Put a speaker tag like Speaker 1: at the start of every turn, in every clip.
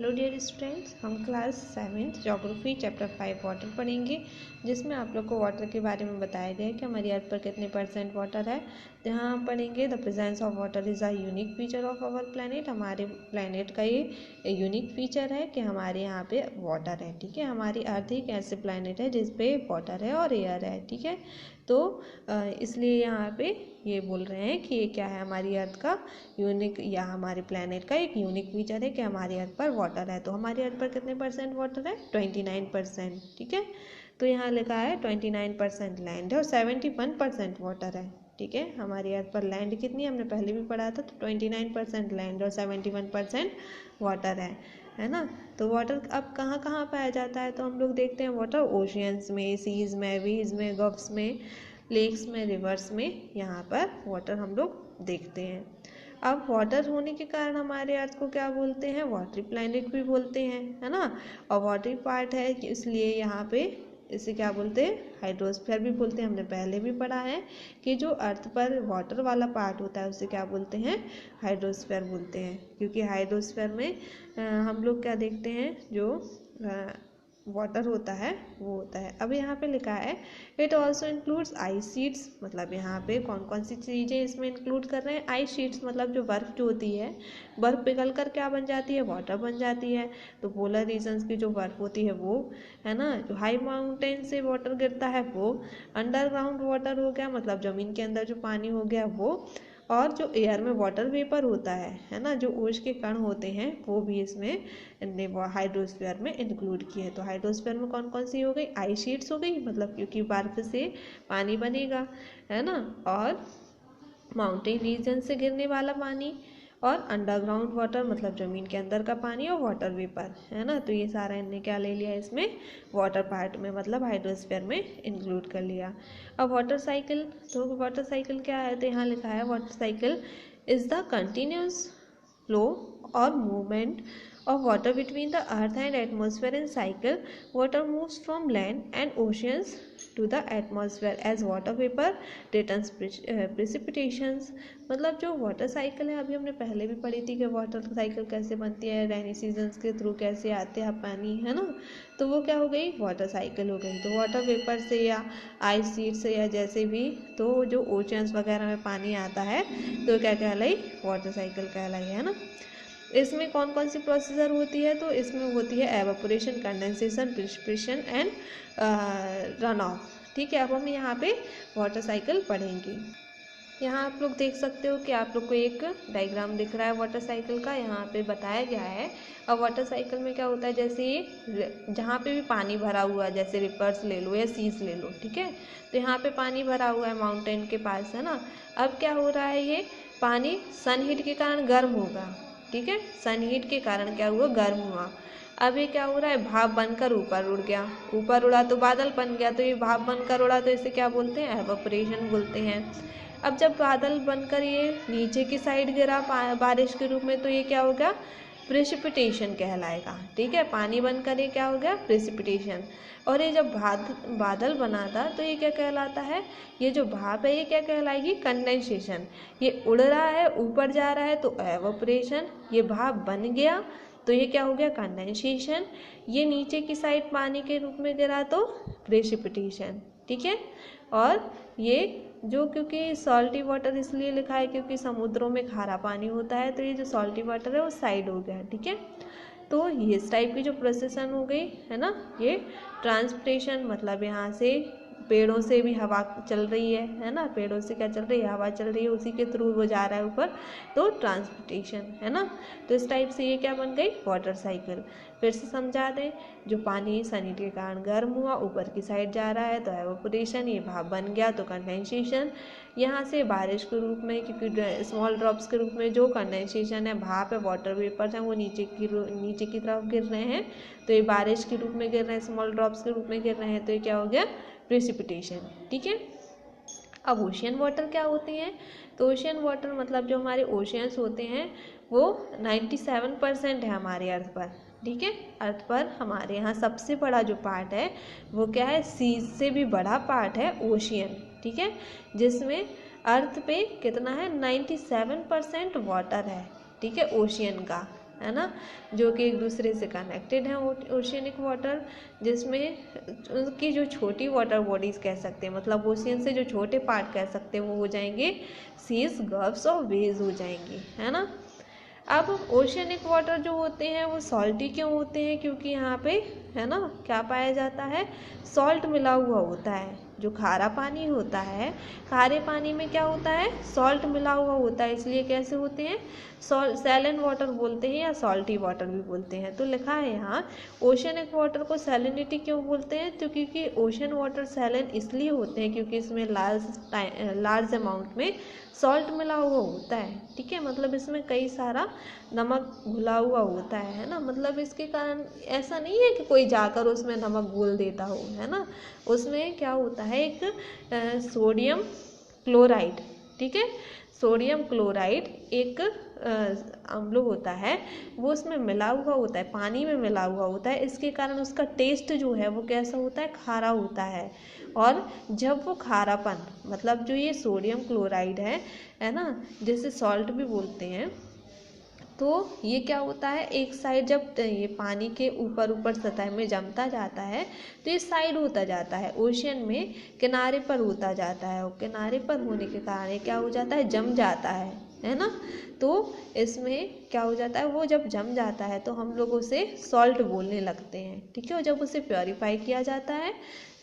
Speaker 1: Hello dear students, हम class 7th geography chapter 5 water पढ़ेंगे, जिसमें आप लोग को वाटर के बारे में बताया गया है कि हमारी अर्थ पर कितने % वाटर है। तो यहाँ हम पढ़ेंगे the presence of water is a unique feature of our planet. हमारे प्लेनेट का ये यूनिक फीचर है कि हमारे यहाँ पे वाटर है। ठीक है, हमारी अर्थ एक ऐसे प्लेनेट है जिस पे वाटर है और एयर है। ठीक है, तो इसलिए यहाँ पे ये बोल रहे हैं कि ये क्या है, हमारी अर्थ का यूनिक या हमारे प्लेनेट का एक यूनिक फीचर है कि हमारी अर्थ पर वाटर है। तो हमारी अर्थ पर कितने % वाटर है? 29%। ठीक है, तो यहाँ लिखा है 29% लैंड है और 71% वाटर है। ठीक है, हमारी अर्थ पर लैंड कितनी, हमने पहले भी पढ़ा था, तो 29% लैंड और 71% वाटर है ना। तो वाटर अब कहाँ कहाँ पाया जाता है, तो हम लोग देखते हैं वाटर ओशियंस में, सीज में, वेज में, गल्फ्स में, लेक्स में, रिवर्स में, यहाँ पर वाटर हम लोग देखते हैं। अब वाटर होने के कारण हमारे अर्थ को क्या बोलते हैं? वाटरी प्लैनेट भी बोलते हैं, है ना। और वाटरी पार्ट है इसलिए यहाँ पे इसे क्या बोलते हैं? हाइड्रोस्फीयर भी बोलते हैं। हमने पहले भी पढ़ा है कि जो अर्थ पर वाटर वाला पार्ट होता है उसे क्या बोलते हैं? हाइड्रोस्फीयर बोलते हैं, क्योंकि हाइड्रोस्फीयर में हम लोग क्या देखते हैं, जो वाटर होता है वो होता है। अब यहाँ पे लिखा है it also includes ice sheets, मतलब यहाँ पे कौन कौन सी चीज़ें इसमें इंक्लूड कर रहे हैं? आइस शीट्स मतलब जो बर्फ़ जो होती है, बर्फ़ पिघल कर क्या बन जाती है? वाटर बन जाती है। तो पोलर रीजन्स की जो बर्फ़ होती है वो, है ना, जो हाई माउंटेन से वाटर गिरता है वो, अंडरग्राउंड वाटर हो गया, मतलब ज़मीन के अंदर जो पानी हो गया वो, और जो एयर में वाटर वेपर होता है ना, जो ओश के कण होते हैं वो भी इसमें हाइड्रोस्फीयर में इंक्लूड किए हैं। तो हाइड्रोस्फीयर में कौन कौन सी हो गई? आइस शीट्स हो गई, मतलब क्योंकि बर्फ से पानी बनेगा, है ना, और माउंटेन रीजन से गिरने वाला पानी, और अंडरग्राउंड वाटर मतलब ज़मीन के अंदर का पानी, और वाटर वेपर, है ना। तो ये सारा इनने क्या ले लिया इसमें? वाटर पार्ट में, मतलब हाइड्रोस्फीयर में इंक्लूड कर लिया। अब वाटर साइकिल, तो वाटर साइकिल क्या है? तो यहाँ लिखा है water cycle is the continuous flow और movement of water between the earth and atmosphere in cycle. Water moves from land and oceans to the atmosphere as water vapor returns precipitations। मतलब जो water cycle है, अभी हमने पहले भी पढ़ी थी कि वाटर साइकिल कैसे बनती है, रेनी सीजन्स के थ्रू कैसे आते हैं पानी, है ना। तो वो क्या हो गई? वाटर साइकिल हो गई। तो वाटर वेपर से या आइस शीट से या जैसे भी, तो जो ओशंस वगैरह में पानी आता है तो क्या कहलाई? वाटर साइकिल कहलाई, है ना। इसमें कौन कौन सी प्रोसीजर होती है? तो इसमें होती है evaporation, condensation, precipitation and run of. ठीक है, अब हम यहाँ पे वाटर साइकिल पढ़ेंगे। यहाँ आप लोग देख सकते हो कि आप लोग को एक डायग्राम दिख रहा है वाटर साइकिल का, यहाँ पे बताया गया है। अब वाटर साइकिल में क्या होता है, जैसे ये जहाँ पे भी पानी भरा हुआ है, जैसे रिवर्स ले लो या सीज ले लो, ठीक है, तो यहाँ पे पानी भरा हुआ है माउंटेन के पास, है ना। अब क्या हो रहा है, ये पानी सन हीट के कारण गर्म होगा। ठीक है, सन हीट के कारण क्या हुआ? गर्म हुआ। अब ये क्या हो रहा है? भाप बनकर ऊपर उड़ गया, ऊपर उड़ा तो बादल बन गया, तो ये भाप बनकर उड़ा तो इसे क्या बोलते हैं? एवापोरेशन बोलते हैं। अब जब बादल बनकर ये नीचे की साइड गिरा बारिश के रूप में, तो ये क्या हो गया? प्रेसिपिटेशन कहलाएगा। ठीक है, पानी बनकर ये क्या हो गया? प्रेसिपिटेशन। और ये जब बादल बना था तो ये क्या कहलाता है? ये जो भाप है ये क्या कहलाएगी? कंडेंसेशन। ये उड़ रहा है, ऊपर जा रहा है तो एवापोरेशन। ये भाप बन गया तो ये क्या हो गया? कंडेंसेशन। ये नीचे की साइड पानी के रूप में गिरा तो प्रेसिपिटेशन। ठीक है, और ये जो, क्योंकि सॉल्टी वाटर इसलिए लिखा है क्योंकि समुद्रों में खारा पानी होता है, तो ये जो सॉल्टी वाटर है वो साइड हो गया। ठीक है, तो ये इस टाइप की जो प्रोसेसन हो गई, है ना। ये ट्रांसपिरेशन मतलब यहाँ से पेड़ों से भी हवा चल रही है ना, पेड़ों से क्या चल रही है? हवा चल रही है, उसी के थ्रू वो जा रहा है ऊपर, तो ट्रांसपिरेशन, है ना। तो इस टाइप से ये क्या बन गई? Water cycle. फिर से समझा दें, जो पानी सन हीट के कारण गर्म हुआ, ऊपर की साइड जा रहा है तो एवापोरेशन, ये भाप बन गया तो कंडेंसेशन। यहाँ से बारिश के रूप में, क्योंकि स्मॉल ड्रॉप्स के रूप में जो कंडेंसेशन है, भाप है, वाटर वेपर्स हैं, वो नीचे की तरफ गिर रहे हैं, तो ये बारिश के रूप में गिर रहे हैं, स्मॉल ड्रॉप्स के रूप में गिर रहे हैं, तो ये क्या हो गया? प्रेसिपिटेशन। ठीक है, अब ओशियन वाटर क्या होते हैं? तो ओशियन वाटर मतलब जो हमारे ओशियंस होते हैं वो 97% है हमारे अर्थ पर। ठीक है, अर्थ पर हमारे यहाँ सबसे बड़ा जो पार्ट है वो क्या है? सीज से भी बड़ा पार्ट है ओशियन। ठीक है, जिसमें अर्थ पे कितना है? 97% वाटर है। ठीक है, ओशियन का, है ना, जो कि एक दूसरे से कनेक्टेड हैं ओशियनिक वाटर, जिसमें उनकी जो छोटी वाटर बॉडीज कह सकते हैं, मतलब ओशियन से जो छोटे पार्ट कह सकते हैं वो हो जाएंगे सीज, गल्फ्स और बेज हो जाएंगे, है ना। अब ओशियनिक वाटर जो होते हैं वो सॉल्टी क्यों होते हैं, क्योंकि यहाँ पे है ना क्या पाया जाता है, सॉल्ट मिला हुआ होता है। जो खारा पानी होता है, खारे पानी में क्या होता है, सॉल्ट मिला हुआ होता है, इसलिए कैसे होते हैं, सैलिन वाटर बोलते हैं या सॉल्टी वाटर भी बोलते हैं। तो लिखा है यहाँ ओशियनिक वाटर को सैलिनिटी क्यों बोलते हैं, तो क्योंकि ओशन वाटर सैलिन इसलिए होते हैं क्योंकि इसमें लार्ज अमाउंट में सॉल्ट मिला हुआ होता है, ठीक है, मतलब इसमें कई सारा नमक घुला हुआ होता है ना, मतलब इसके कारण ऐसा नहीं है कि कोई जाकर उसमें नमक घोल देता हो, है ना, उसमें क्या होता है एक सोडियम क्लोराइड, ठीक है, सोडियम क्लोराइड एक अम्ल होता है, वो उसमें मिला हुआ होता है, पानी में मिला हुआ होता है, इसके कारण उसका टेस्ट जो है वो कैसा होता है, खारा होता है। और जब वो खारापन, मतलब जो ये सोडियम क्लोराइड है ना, जिसे सॉल्ट भी बोलते हैं, तो ये क्या होता है, एक साइड जब ये पानी के ऊपर सतह में जमता जाता है तो ये साइड होता जाता है, ओशियन में किनारे पर होता जाता है, और किनारे पर होने के कारण ये क्या हो जाता है, जम जाता है ना। तो इसमें क्या हो जाता है, वो जब जम जाता है तो हम लोग उसे सॉल्ट बोलने लगते हैं, ठीक है, और जब उसे प्योरीफाई किया जाता है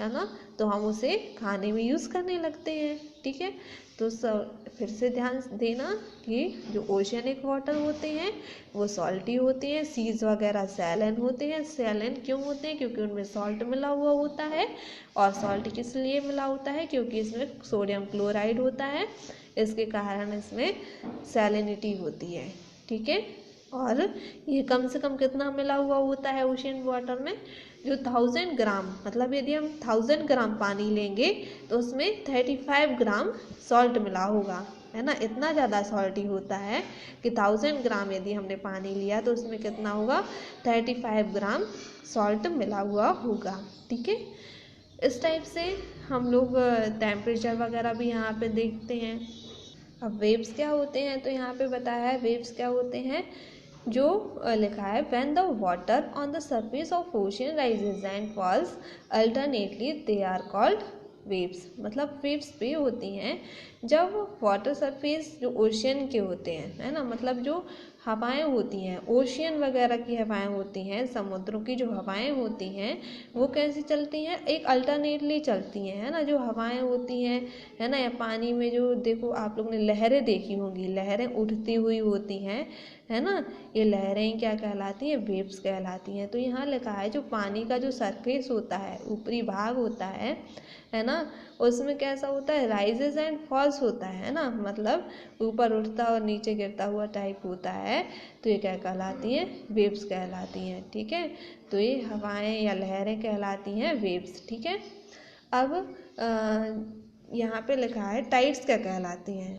Speaker 1: ना, तो हम उसे खाने में यूज़ करने लगते हैं, ठीक है। तो फिर से ध्यान देना कि जो ओशियनिक वाटर होते हैं वो सॉल्टी होते हैं, सीज वगैरह सैलिन होते हैं। सैलिन क्यों होते हैं, क्योंकि उनमें सॉल्ट मिला हुआ होता है, और सॉल्ट किस लिए मिला होता है, क्योंकि इसमें सोडियम क्लोराइड होता है, इसके कारण इसमें सैलिनिटी होती है, ठीक है। और ये कम से कम कितना मिला हुआ होता है ओशियन वाटर में, जो 1000 ग्राम, मतलब यदि हम 1000 ग्राम पानी लेंगे तो उसमें 35 ग्राम सॉल्ट मिला होगा, है ना, इतना ज़्यादा सॉल्टी होता है कि 1000 ग्राम यदि हमने पानी लिया तो उसमें कितना होगा, 35 ग्राम सॉल्ट मिला हुआ होगा, ठीक है। इस टाइप से हम लोग टेम्परेचर वगैरह भी यहाँ पे देखते हैं। अब वेव्स क्या होते हैं, तो यहाँ पे बताया है वेव्स क्या होते हैं, जो लिखा है when the water on the surface of ocean rises and falls alternately they are called waves. मतलब वेव्स वे होती हैं जब वाटर सरफेस जो ओशियन के होते हैं, है ना, मतलब जो हवाएं होती हैं, ओशियन वगैरह की हवाएं होती हैं, समुद्रों की जो हवाएं होती हैं वो कैसी चलती हैं, एक अल्टरनेटली चलती हैं, है ना, जो हवाएं होती हैं, है ना, या पानी में जो देखो आप लोग ने लहरें देखी होंगी, लहरें उठती हुई होती हैं, है ना, ये लहरें क्या कहलाती हैं, वेव्स कहलाती हैं। तो यहाँ लिखा है जो पानी का जो सरफेस होता है, ऊपरी भाग होता है ना, उसमें कैसा होता है, राइजेस एंड फॉल्स होता है ना, मतलब ऊपर उठता और नीचे गिरता हुआ टाइप होता है, तो ये क्या कहलाती हैं, वेव्स कहलाती हैं, ठीक है। तो ये हवाएं या लहरें कहलाती हैं वेव्स, ठीक है। अब यहाँ पे लिखा है टाइड्स क्या कहलाती हैं।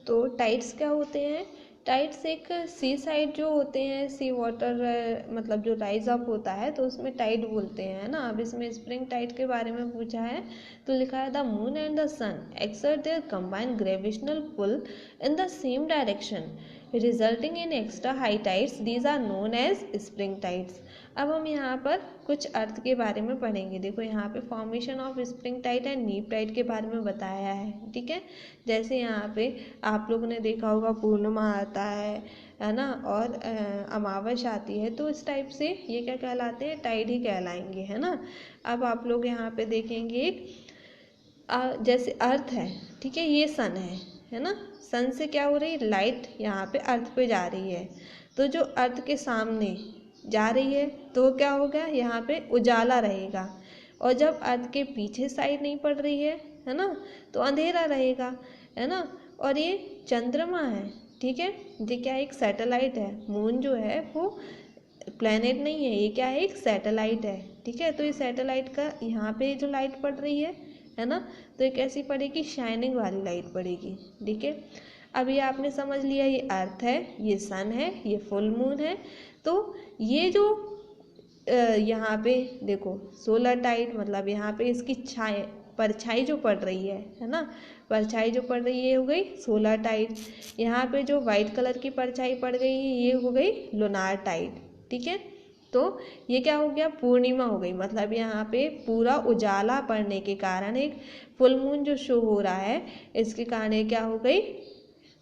Speaker 1: तो टाइड्स क्या होते हैं, टाइड्स एक सी साइड जो होते हैं, सी वाटर मतलब जो राइज अप होता है तो उसमें टाइड बोलते हैं ना। अब इसमें स्प्रिंग टाइड के बारे में पूछा है, तो लिखा है the moon and the sun exert their combined gravitational pull in the same direction resulting in extra high tides, these are known as spring tides. अब हम यहाँ पर कुछ अर्थ के बारे में पढ़ेंगे। देखो यहाँ पे formation of spring tide and neap tide के बारे में बताया है, ठीक है। जैसे यहाँ पे आप लोगों ने देखा होगा पूर्णिमा आता है ना, और अमावस आती है, तो इस टाइप से ये क्या कहलाते हैं, टाइड ही कहलाएंगे, है ना। अब आप लोग यहाँ पे देखेंगे जैसे अर्थ है, ठीक है, ये सन है ना, सन से क्या हो रही है, लाइट यहाँ पे अर्थ पे जा रही है, तो जो अर्थ के सामने जा रही है तो क्या होगा, यहाँ पे उजाला रहेगा, और जब अर्थ के पीछे साइड नहीं पड़ रही है ना, तो अंधेरा रहेगा, है ना। और ये चंद्रमा है, ठीक है, ये क्या एक सैटेलाइट है, मून जो है वो प्लेनेट नहीं है, ये क्या है, एक सैटेलाइट है, ठीक है। तो ये सैटेलाइट का यहाँ पे जो लाइट पड़ रही है ना, तो ये कैसी पड़ेगी, शाइनिंग वाली लाइट पड़ेगी, ठीक है। अब ये आपने समझ लिया, ये अर्थ है, ये सन है, ये फुल मून है। तो ये जो यहाँ पे देखो सोलर टाइड, मतलब यहाँ पे इसकी छाए परछाई जो पड़ रही है ना, परछाई जो पड़ रही है हो गई सोलर टाइड। यहाँ पे जो वाइट कलर की परछाई पड़ गई है ये हो गई लूनार टाइड। ठीक है, तो ये क्या हो गया, पूर्णिमा हो गई। मतलब यहाँ पे पूरा उजाला पड़ने के कारण एक फुल मून जो शो हो रहा है, इसके कारण ये क्या हो गई,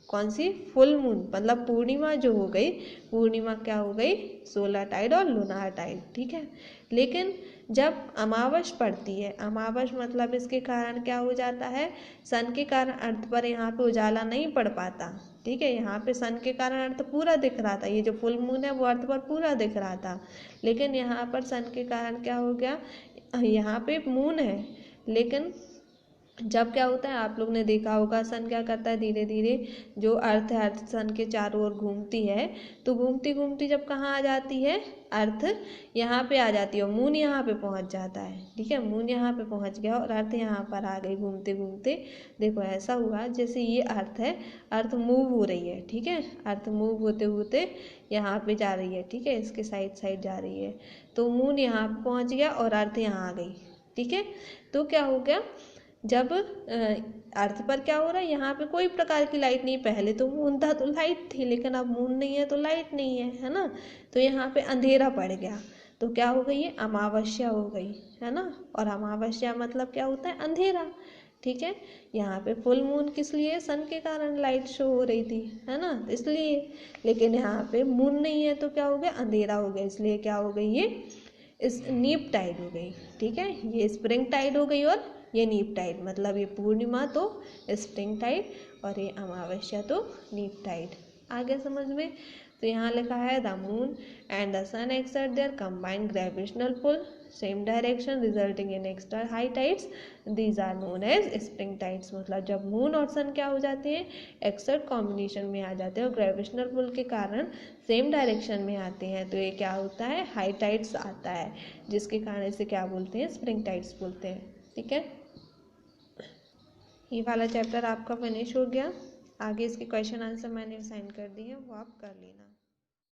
Speaker 1: कौन सी, फुल मून, मतलब पूर्णिमा जो हो गई, पूर्णिमा क्या हो गई, सोलर टाइड और लूनार टाइड। ठीक है, लेकिन जब अमावस पड़ती है, अमावस मतलब इसके कारण क्या हो जाता है, सन के कारण अर्थ पर यहाँ पे उजाला नहीं पड़ पाता। ठीक है, यहाँ पे सन के कारण अर्थ पूरा दिख रहा था, ये जो फुल मून है वो अर्थ पर पूरा दिख रहा था, लेकिन यहाँ पर सन के कारण क्या हो गया, यहाँ पे मून है, लेकिन जब क्या होता है, आप लोग ने देखा होगा सन क्या करता है, धीरे धीरे जो अर्थ है, अर्थ सन के चारों ओर घूमती है, तो घूमती घूमती जब कहाँ आ जाती है, अर्थ यहाँ पे आ जाती है और मून यहाँ पे पहुँच जाता है। ठीक है, मून यहाँ पे पहुँच गया और अर्थ यहाँ पर आ गई घूमते घूमते। देखो ऐसा हुआ जैसे ये अर्थ है, अर्थ मूव हो रही है। ठीक है, अर्थ मूव होते होते यहाँ पे जा रही है। ठीक है, इसके साइड साइड जा रही है, तो मून यहाँ पे पहुँच गया और अर्थ यहाँ आ गई। ठीक है, तो क्या हो गया, जब अर्थ पर क्या हो रहा है, यहाँ पे कोई प्रकार की लाइट नहीं, पहले तो मून था तो लाइट थी, लेकिन अब मून नहीं है तो लाइट नहीं है ना, तो यहाँ पे अंधेरा पड़ गया। तो क्या हो गई, ये अमावस्या हो गई, है ना, और अमावस्या मतलब क्या होता है, अंधेरा। ठीक है, यहाँ पे फुल मून किस लिए, सन के कारण लाइट शो हो रही थी, है ना, इसलिए, लेकिन यहाँ पे मून नहीं है तो क्या हो गया, अंधेरा हो गया, इसलिए क्या हो गई, ये इस नीप टाइड हो गई। ठीक है, ये स्प्रिंग टाइड हो गई और ये नीप टाइड, मतलब ये पूर्णिमा तो स्प्रिंग टाइड और ये अमावस्या तो नीप टाइड। आगे समझ में, तो यहाँ लिखा है the moon and the sun exert their combined gravitational pull same direction resulting in extra high tides, these are known as spring tides. मतलब जब मून और सन क्या हो जाते हैं, एक्सर्ट कॉम्बिनेशन में आ जाते हैं और ग्रेविटेशनल पुल के कारण सेम डायरेक्शन में आते हैं, तो ये क्या होता है, हाई टाइड्स आता है, जिसके कारण इसे क्या बोलते हैं, स्प्रिंग टाइड्स बोलते हैं। ठीक है, ये वाला चैप्टर आपका फिनिश हो गया। आगे इसके क्वेश्चन आंसर मैंने साइन कर दिए हैं, वो आप कर लेना।